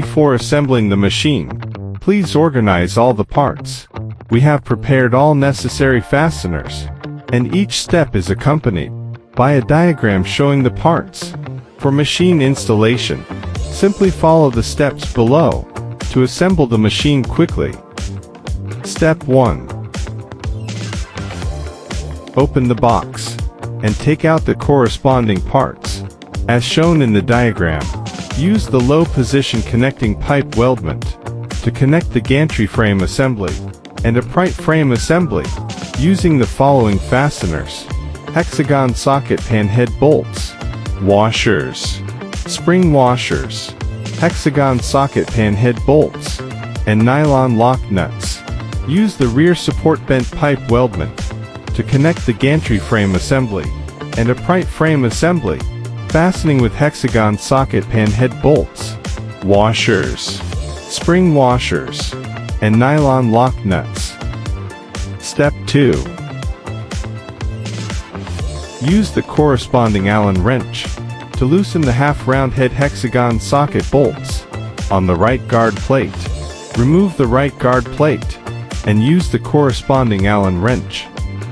Before assembling the machine, please organize all the parts. We have prepared all necessary fasteners, and each step is accompanied by a diagram showing the parts. For machine installation, simply follow the steps below to assemble the machine quickly. Step 1. Open the box and take out the corresponding parts. As shown in the diagram, use the low position connecting pipe weldment to connect the gantry frame assembly and upright frame assembly using the following fasteners: hexagon socket panhead bolts, washers, spring washers, hexagon socket panhead bolts, and nylon lock nuts. Use the rear support bent pipe weldment to connect the gantry frame assembly and upright frame assembly, fastening with hexagon socket panhead bolts, washers, spring washers, and nylon lock nuts. Step 2. Use the corresponding Allen wrench to loosen the half-round head hexagon socket bolts on the right guard plate. Remove the right guard plate and use the corresponding Allen wrench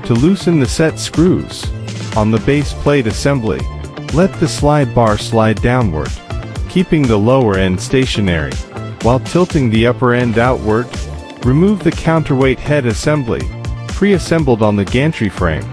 to loosen the set screws on the base plate assembly. Let the slide bar slide downward, keeping the lower end stationary, while tilting the upper end outward. Remove the counterweight head assembly, pre-assembled on the gantry frame,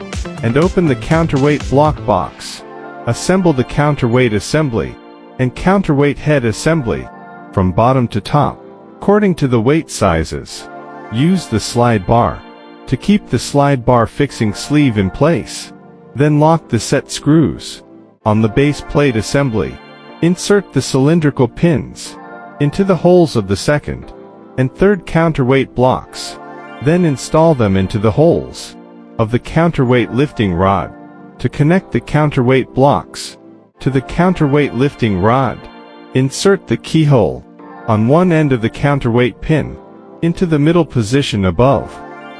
and open the counterweight block box. Assemble the counterweight assembly and counterweight head assembly from bottom to top, according to the weight sizes. Use the slide bar to keep the slide bar fixing sleeve in place. Then lock the set screws on the base plate assembly. Insert the cylindrical pins into the holes of the second and third counterweight blocks. Then install them into the holes of the counterweight lifting rod to connect the counterweight blocks to the counterweight lifting rod. Insert the keyhole on one end of the counterweight pin into the middle position above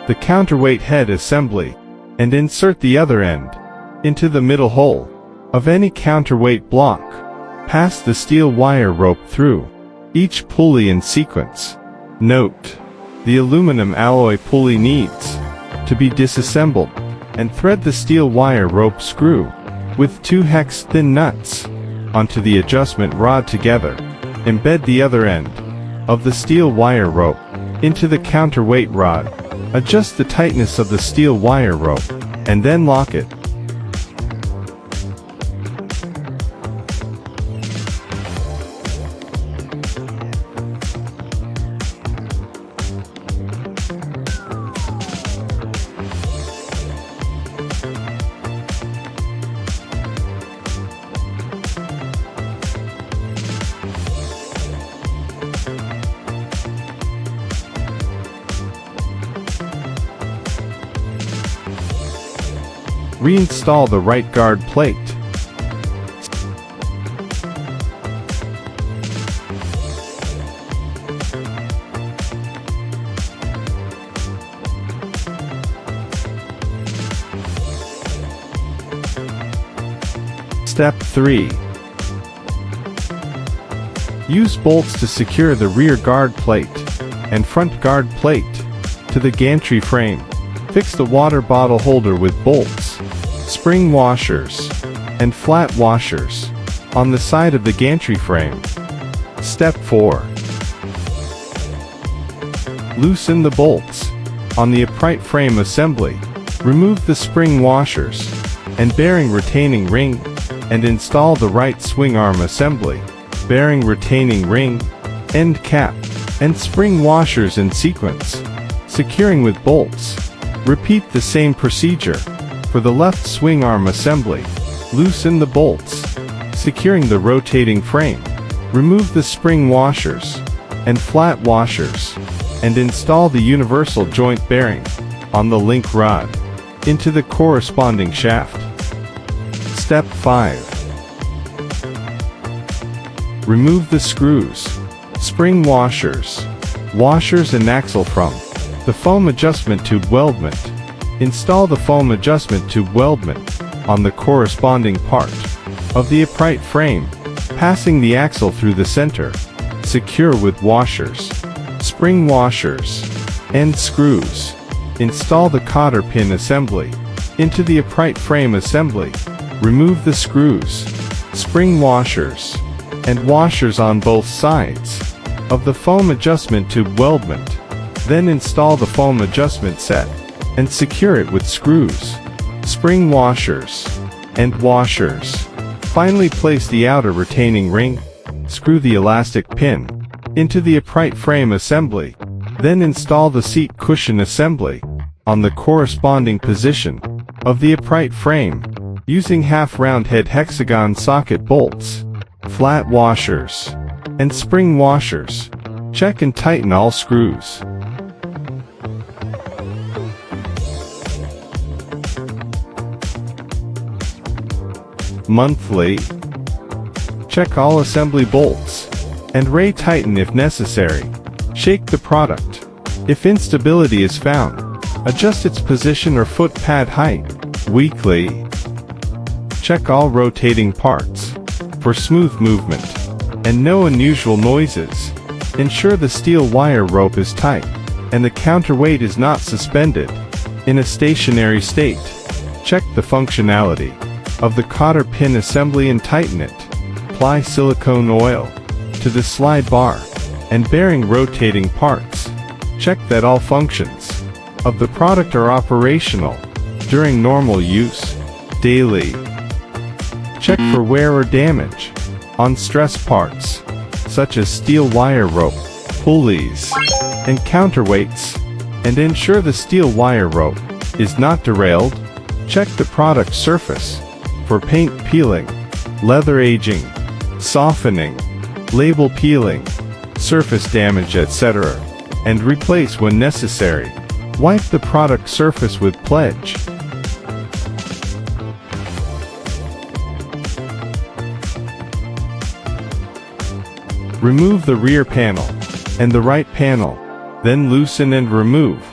the counterweight head assembly, and insert the other end into the middle hole of any counterweight block. Pass the steel wire rope through each pulley in sequence. Note: the aluminum alloy pulley needs to be disassembled, and thread the steel wire rope screw with 2 hex thin nuts onto the adjustment rod together. Embed the other end of the steel wire rope into the counterweight rod. Adjust the tightness of the steel wire rope, and then lock it. Reinstall the right guard plate. Step 3. Use bolts to secure the rear guard plate and front guard plate to the gantry frame. Fix the water bottle holder with bolts, spring washers, and flat washers on the side of the gantry frame. Step 4. Loosen the bolts on the upright frame assembly. Remove the spring washers and bearing retaining ring and install the right swing arm assembly, bearing retaining ring, end cap, and spring washers in sequence, securing with bolts. Repeat the same procedure for the left swing arm assembly. Loosen the bolts, securing the rotating frame. Remove the spring washers and flat washers, and install the universal joint bearing on the link rod into the corresponding shaft. Step 5. Remove the screws, spring washers, and axle from the foam adjustment tube weldment. Install the foam adjustment tube weldment on the corresponding part of the upright frame, passing the axle through the center Secure with washers, spring washers, and screws. Install the cotter pin assembly into the upright frame assembly. Remove the screws, spring washers, and washers on both sides of the foam adjustment tube weldment. Then install the foam adjustment set and secure it with screws, spring washers, and washers. Finally, place the outer retaining ring. Screw the elastic pin into the upright frame assembly. Then install the seat cushion assembly on the corresponding position of the upright frame using half-round head hexagon socket bolts, flat washers, and spring washers. Check and tighten all screws. Monthly. Check all assembly bolts and re-tighten if necessary. Shake the product. If instability is found, adjust its position or foot pad height. Weekly. Check all rotating parts for smooth movement and no unusual noises. Ensure the steel wire rope is tight and the counterweight is not suspended in a stationary state. Check the functionality of the cotter pin assembly and tighten it. Apply silicone oil to the slide bar and bearing rotating parts. Check that all functions of the product are operational during normal use. Daily. Check for wear or damage on stress parts, such as steel wire rope, pulleys, and counterweights, and ensure the steel wire rope is not derailed. Check the product surface for paint peeling, leather aging, softening, label peeling, surface damage, etc., and replace when necessary. Wipe the product surface with pledge. Remove the rear panel and the right panel, then loosen and remove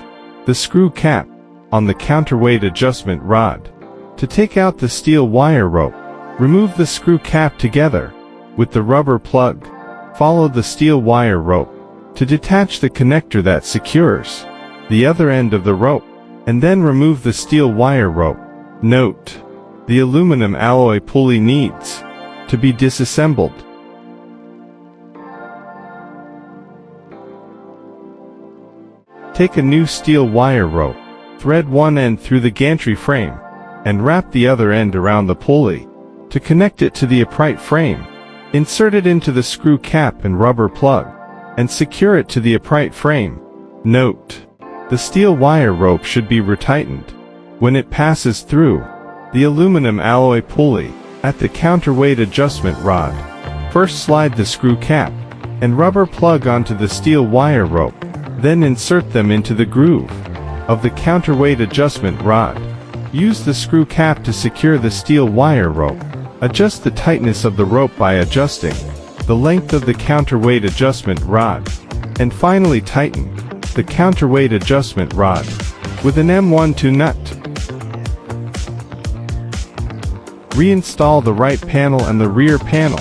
the screw cap on the counterweight adjustment rod. To take out the steel wire rope, remove the screw cap together with the rubber plug. Follow the steel wire rope to detach the connector that secures the other end of the rope, and then remove the steel wire rope. Note: the aluminum alloy pulley needs to be disassembled. Take a new steel wire rope, thread one end through the gantry frame, and wrap the other end around the pulley. To connect it to the upright frame, insert it into the screw cap and rubber plug, and secure it to the upright frame. Note: the steel wire rope should be retightened when it passes through the aluminum alloy pulley at the counterweight adjustment rod. First, slide the screw cap and rubber plug onto the steel wire rope, then insert them into the groove of the counterweight adjustment rod. Use the screw cap to secure the steel wire rope. Adjust the tightness of the rope by adjusting the length of the counterweight adjustment rod. And finally, tighten the counterweight adjustment rod with an M12 nut. Reinstall the right panel and the rear panel